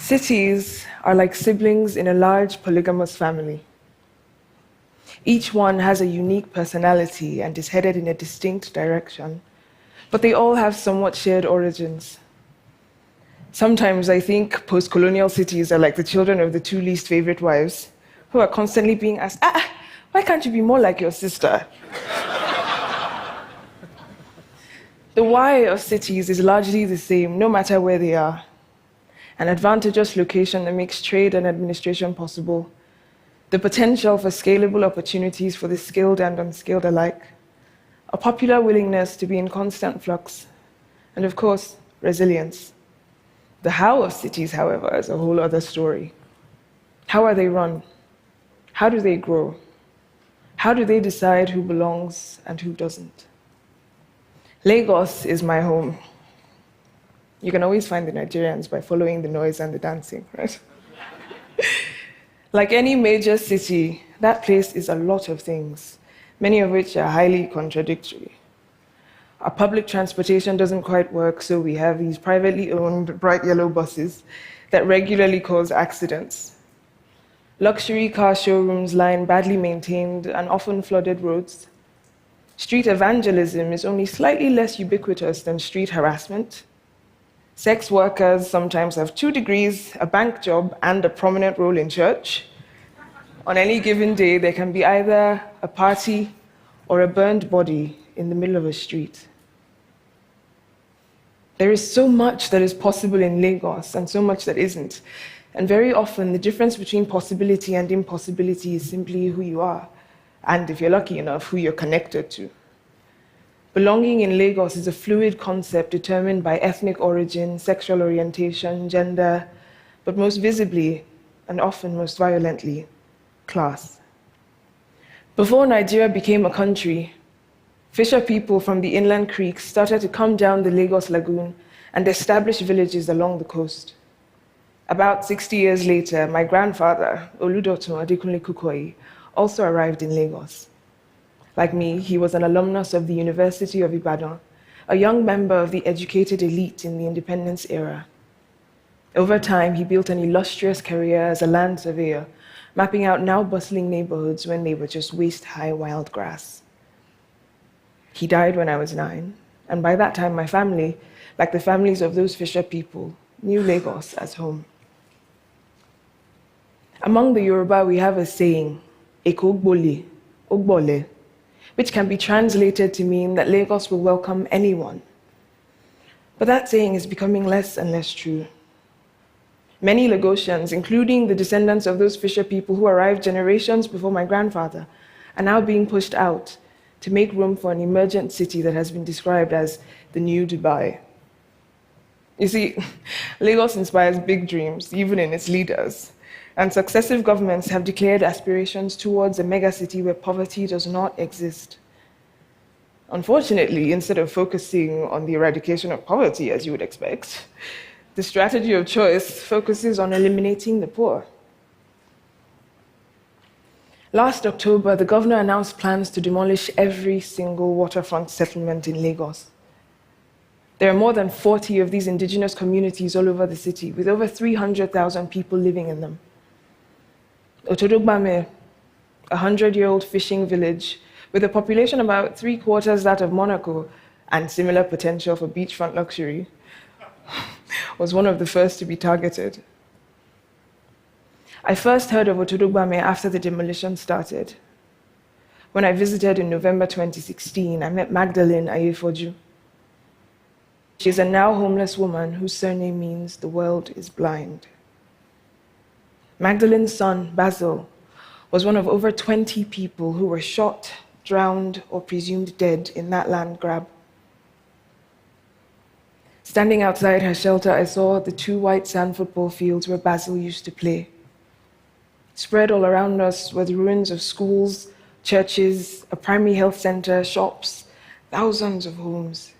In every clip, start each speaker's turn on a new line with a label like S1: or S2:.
S1: Cities are like siblings in a large polygamous family. Each one has a unique personality and is headed in a distinct direction, but they all have somewhat shared origins. Sometimes I think post-colonial cities are like the children of the two least favorite wives, who are constantly being asked, why can't you be more like your sister? The why of cities is largely the same, no matter where they are. An advantageous location that makes trade and administration possible, the potential for scalable opportunities for the skilled and unskilled alike, a popular willingness to be in constant flux, and of course, resilience. The how of cities, however, is a whole other story. How are they run? How do they grow? How do they decide who belongs and who doesn't? Lagos is my home. You can always find the Nigerians by following the noise and the dancing, right? Like any major city, that place is a lot of things, many of which are highly contradictory. Our public transportation doesn't quite work, so we have these privately owned bright yellow buses that regularly cause accidents. Luxury car showrooms line badly maintained and often flooded roads. Street evangelism is only slightly less ubiquitous than street harassment. Sex workers sometimes have 2 degrees, a bank job, and a prominent role in church. On any given day, there can be either a party or a burned body in the middle of a street. There is so much that is possible in Lagos and so much that isn't. And very often, the difference between possibility and impossibility is simply who you are, and if you're lucky enough, who you're connected to. Belonging in Lagos is a fluid concept determined by ethnic origin, sexual orientation, gender, but most visibly, and often most violently, class. Before Nigeria became a country, fisher people from the inland creeks started to come down the Lagos Lagoon and establish villages along the coast. About 60 years later, my grandfather, OluTimehin Adegbeye, also arrived in Lagos. Like me, he was an alumnus of the University of Ibadan, a young member of the educated elite in the independence era. Over time, he built an illustrious career as a land surveyor, mapping out now bustling neighborhoods when they were just waist-high wild grass. He died when I was 9, and by that time, my family, like the families of those fisher people, knew Lagos as home. Among the Yoruba, we have a saying, Eko Gbole, Ogbole, which can be translated to mean that Lagos will welcome anyone. But that saying is becoming less and less true. Many Lagosians, including the descendants of those fisher people who arrived generations before my grandfather, are now being pushed out to make room for an emergent city that has been described as the new Dubai. You see, Lagos inspires big dreams, even in its leaders, and successive governments have declared aspirations towards a megacity where poverty does not exist. Unfortunately, instead of focusing on the eradication of poverty, as you would expect, the strategy of choice focuses on eliminating the poor. Last October, the governor announced plans to demolish every single waterfront settlement in Lagos. There are more than 40 of these indigenous communities all over the city, with over 300,000 people living in them. Otodogbame, a 100-year-old fishing village with a population about 3/4 that of Monaco and similar potential for beachfront luxury, was one of the first to be targeted. I first heard of Otodogbame after the demolition started. When I visited in November 2016, I met Magdalene Ayefoju. She's a now homeless woman whose surname means the world is blind. Magdalene's son, Basil, was one of over 20 people who were shot, drowned, or presumed dead in that land grab. Standing outside her shelter, I saw the 2 white sand football fields where Basil used to play. Spread all around us were the ruins of schools, churches, a primary health center, shops, thousands of homes.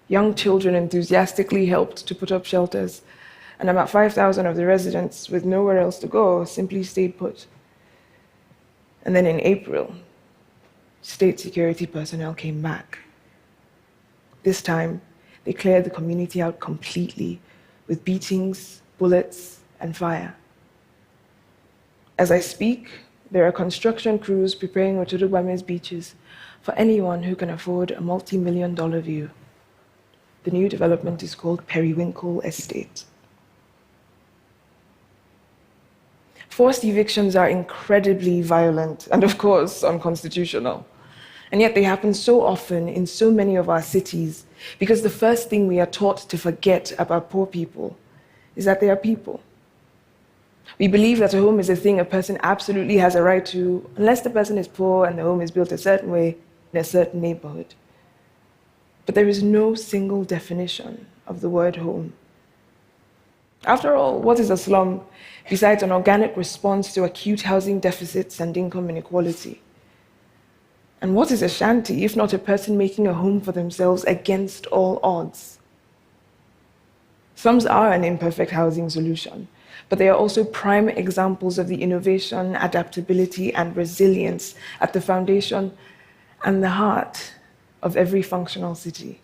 S1: Young children enthusiastically helped to put up shelters, and about 5,000 of the residents, with nowhere else to go, simply stayed put. And then in April, state security personnel came back. This time, they cleared the community out completely, with beatings, bullets, and fire. As I speak, there are construction crews preparing Otudugbame's beaches for anyone who can afford a multi-million-dollar view. The new development is called Periwinkle Estate. Forced evictions are incredibly violent and, of course, unconstitutional. And yet they happen so often in so many of our cities because the first thing we are taught to forget about poor people is that they are people. We believe that a home is a thing a person absolutely has a right to, unless the person is poor and the home is built a certain way in a certain neighborhood. But there is no single definition of the word home. After all, what is a slum besides an organic response to acute housing deficits and income inequality? And what is a shanty if not a person making a home for themselves against all odds? Slums are an imperfect housing solution, but they are also prime examples of the innovation, adaptability, and resilience at the foundation and the heart of every functional city.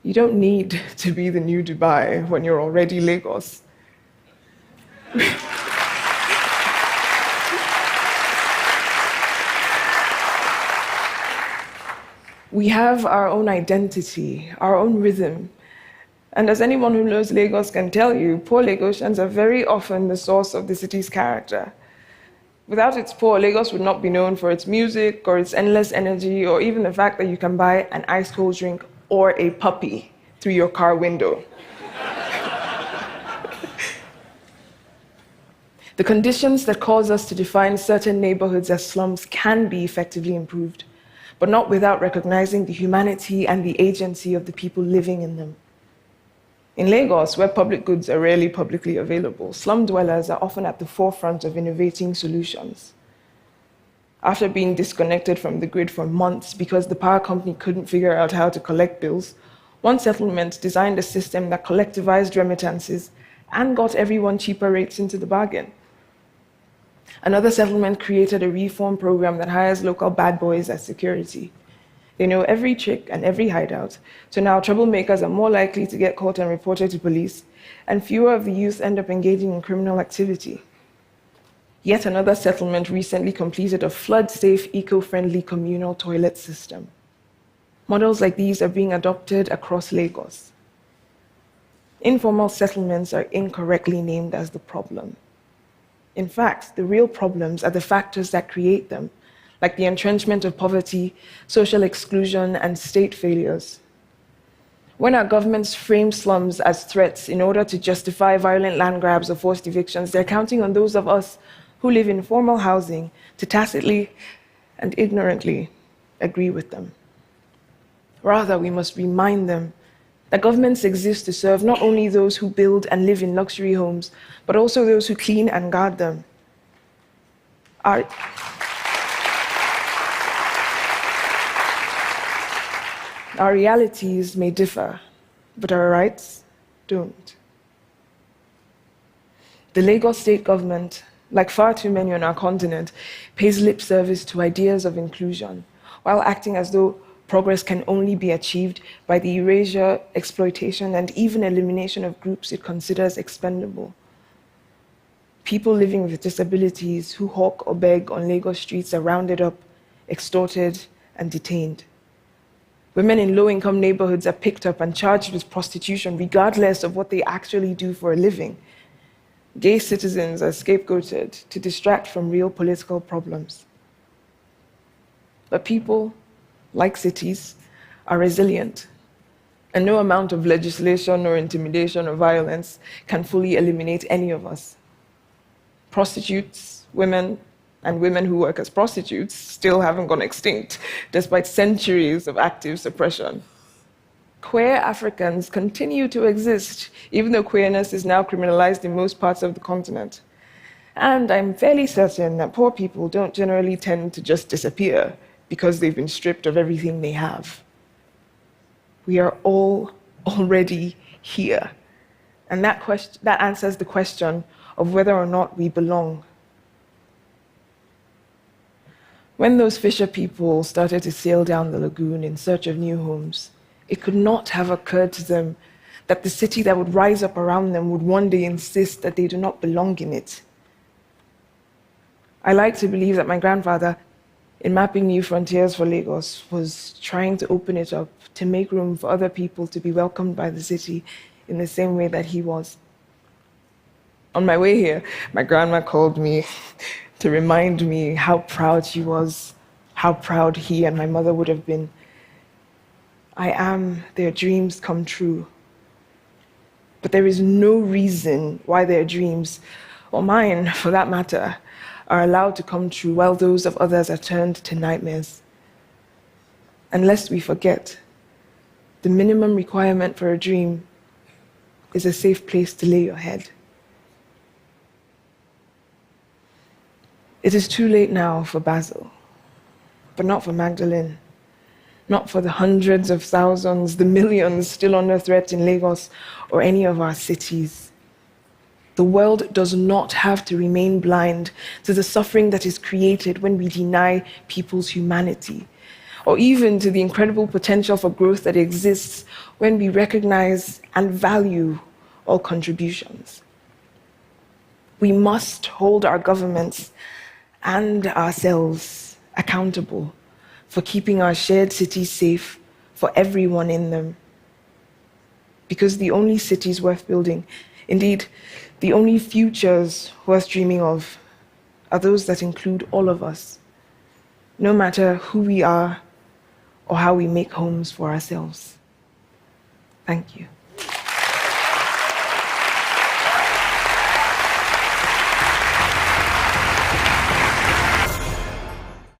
S1: You don't need to be the new Dubai when you're already Lagos. We have our own identity, our own rhythm. And as anyone who knows Lagos can tell you, poor Lagosians are very often the source of the city's character. Without its poor, Lagos would not be known for its music or its endless energy or even the fact that you can buy an ice-cold drink or a puppy through your car window. The conditions that cause us to define certain neighborhoods as slums can be effectively improved, but not without recognizing the humanity and the agency of the people living in them. In Lagos, where public goods are rarely publicly available, slum dwellers are often at the forefront of innovating solutions. After being disconnected from the grid for months because the power company couldn't figure out how to collect bills, one settlement designed a system that collectivized remittances and got everyone cheaper rates into the bargain. Another settlement created a reform program that hires local bad boys as security. They know every trick and every hideout, so now troublemakers are more likely to get caught and reported to police, and fewer of the youth end up engaging in criminal activity. Yet another settlement recently completed a flood-safe, eco-friendly communal toilet system. Models like these are being adopted across Lagos. Informal settlements are incorrectly named as the problem. In fact, the real problems are the factors that create them, like the entrenchment of poverty, social exclusion, and state failures. When our governments frame slums as threats in order to justify violent land grabs or forced evictions, they're counting on those of us who live in formal housing to tacitly and ignorantly agree with them. Rather, we must remind them that governments exist to serve not only those who build and live in luxury homes, but also those who clean and guard them. Our realities may differ, but our rights don't. The Lagos state government, like far too many on our continent, pays lip service to ideas of inclusion, while acting as though progress can only be achieved by the erasure, exploitation, and even elimination of groups it considers expendable. People living with disabilities who hawk or beg on Lagos streets are rounded up, extorted, and detained. Women in low-income neighborhoods are picked up and charged with prostitution, regardless of what they actually do for a living. Gay citizens are scapegoated to distract from real political problems. But people, like cities, are resilient, and no amount of legislation or intimidation or violence can fully eliminate any of us. Prostitutes, women, and women who work as prostitutes still haven't gone extinct, despite centuries of active suppression. Queer Africans continue to exist, even though queerness is now criminalized in most parts of the continent. And I'm fairly certain that poor people don't generally tend to just disappear because they've been stripped of everything they have. We are all already here. And that answers the question of whether or not we belong. When those fisher people started to sail down the lagoon in search of new homes, it could not have occurred to them that the city that would rise up around them would one day insist that they do not belong in it. I like to believe that my grandfather, in mapping new frontiers for Lagos, was trying to open it up to make room for other people to be welcomed by the city in the same way that he was. On my way here, my grandma called me to remind me how proud she was, how proud he and my mother would have been. I am their dreams come true. But there is no reason why their dreams, or mine for that matter, are allowed to come true while those of others are turned to nightmares. And lest we forget, the minimum requirement for a dream is a safe place to lay your head. It is too late now for Basil, but not for Magdalene, not for the hundreds of thousands, the millions still under threat in Lagos or any of our cities. The world does not have to remain blind to the suffering that is created when we deny people's humanity, or even to the incredible potential for growth that exists when we recognize and value all contributions. We must hold our governments and ourselves accountable for keeping our shared cities safe for everyone in them. Because the only cities worth building, indeed, the only futures worth dreaming of, are those that include all of us, no matter who we are or how we make homes for ourselves. Thank you.